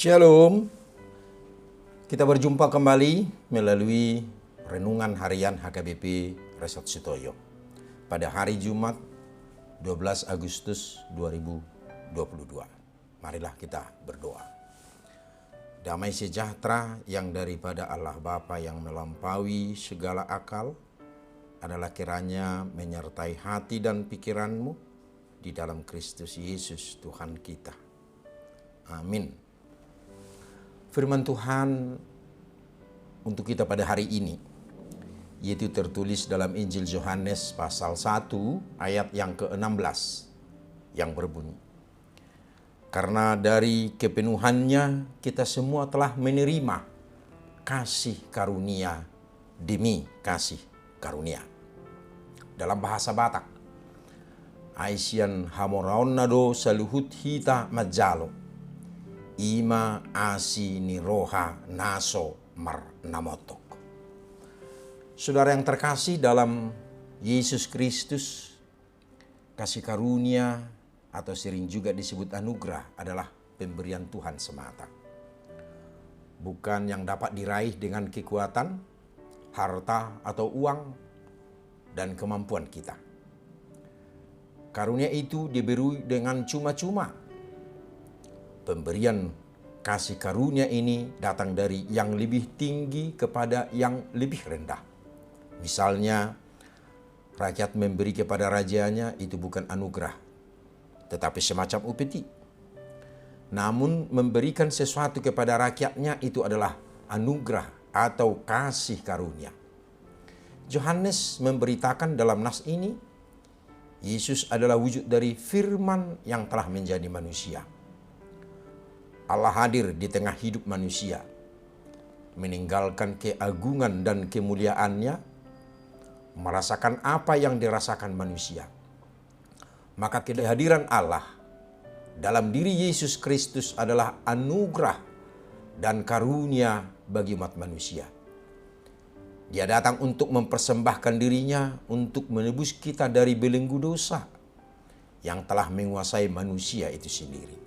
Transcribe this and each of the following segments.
Shalom, kita berjumpa kembali melalui Renungan Harian HKBP Resort Sutoyo pada hari Jumat 12 Agustus 2022. Marilah kita berdoa. Damai sejahtera yang daripada Allah Bapa yang melampaui segala akal adalah kiranya menyertai hati dan pikiranmu di dalam Kristus Yesus Tuhan kita. Amin. Firman Tuhan untuk kita pada hari ini, yaitu tertulis dalam Injil Yohanes pasal 1 ayat yang ke-16 yang berbunyi, karena dari kepenuhannya kita semua telah menerima kasih karunia demi kasih karunia. Dalam bahasa Batak, Aisian hamoraonado saluhut hita majalo. Ima asi niroha naso mar namotok. Saudara yang terkasih dalam Yesus Kristus, kasih karunia atau sering juga disebut anugerah adalah pemberian Tuhan semata. Bukan yang dapat diraih dengan kekuatan, harta atau uang, dan kemampuan kita. Karunia itu diberi dengan cuma-cuma. Pemberian kasih karunia ini datang dari yang lebih tinggi kepada yang lebih rendah. Misalnya, rakyat memberi kepada rajanya itu bukan anugerah, tetapi semacam upeti. Namun memberikan sesuatu kepada rakyatnya itu adalah anugerah atau kasih karunia. Yohanes memberitakan dalam nas ini, Yesus adalah wujud dari firman yang telah menjadi manusia. Allah hadir di tengah hidup manusia, meninggalkan keagungan dan kemuliaannya, merasakan apa yang dirasakan manusia. Maka kehadiran Allah dalam diri Yesus Kristus adalah anugerah dan karunia bagi umat manusia. Dia datang untuk mempersembahkan dirinya untuk menebus kita dari belenggu dosa yang telah menguasai manusia itu sendiri.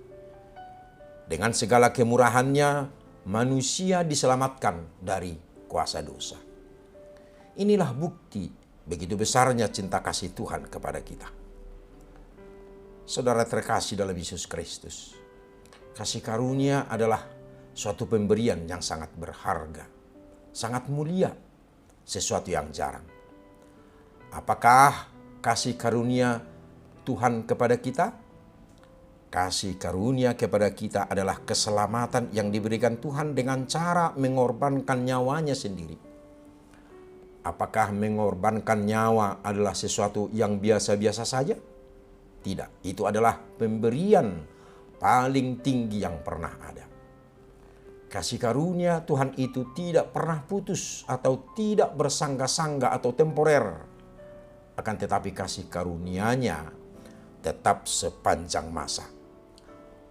Dengan segala kemurahannya, manusia diselamatkan dari kuasa dosa. Inilah bukti begitu besarnya cinta kasih Tuhan kepada kita. Saudara terkasih dalam Yesus Kristus, kasih karunia adalah suatu pemberian yang sangat berharga, sangat mulia, sesuatu yang jarang. Apakah kasih karunia Tuhan kepada kita? Kasih karunia kepada kita adalah keselamatan yang diberikan Tuhan dengan cara mengorbankan nyawanya sendiri. Apakah mengorbankan nyawa adalah sesuatu yang biasa-biasa saja? Tidak, itu adalah pemberian paling tinggi yang pernah ada. Kasih karunia Tuhan itu tidak pernah putus atau tidak bersangga-sangga atau temporer. Akan tetapi kasih karunia-Nya tetap sepanjang masa.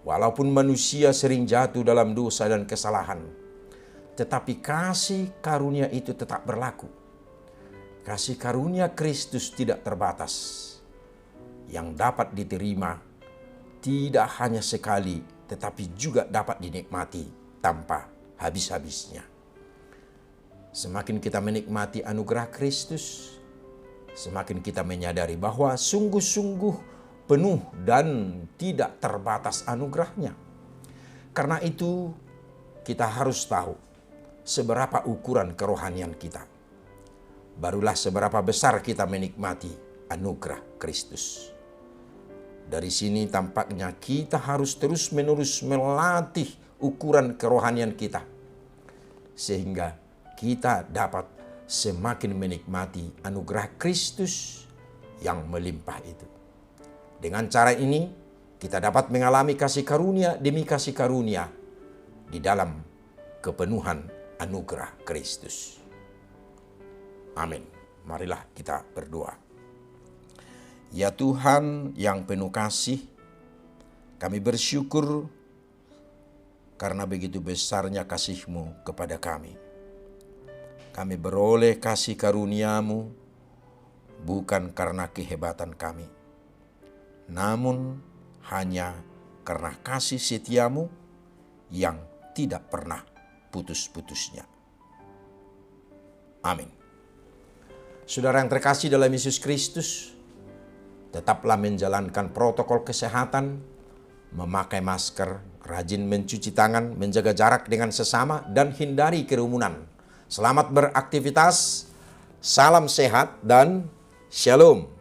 Walaupun manusia sering jatuh dalam dosa dan kesalahan, tetapi kasih karunia itu tetap berlaku. Kasih karunia Kristus tidak terbatas, yang dapat diterima tidak hanya sekali, tetapi juga dapat dinikmati tanpa habis-habisnya. Semakin kita menikmati anugerah Kristus, semakin kita menyadari bahwa sungguh-sungguh penuh dan tidak terbatas anugerahnya. Karena itu kita harus tahu seberapa ukuran kerohanian kita. Barulah seberapa besar kita menikmati anugerah Kristus. Dari sini tampaknya kita harus terus-menerus melatih ukuran kerohanian kita, sehingga kita dapat semakin menikmati anugerah Kristus yang melimpah itu. Dengan cara ini, kita dapat mengalami kasih karunia demi kasih karunia di dalam kepenuhan anugerah Kristus. Amin. Marilah kita berdoa. Ya Tuhan yang penuh kasih, kami bersyukur karena begitu besarnya kasih-Mu kepada kami. Kami beroleh kasih karunia-Mu bukan karena kehebatan kami, namun hanya karena kasih setia-Mu yang tidak pernah putus-putusnya. Amin. Saudara yang terkasih dalam Yesus Kristus, tetaplah menjalankan protokol kesehatan, memakai masker, rajin mencuci tangan, menjaga jarak dengan sesama, dan hindari kerumunan. Selamat beraktivitas, salam sehat, dan shalom.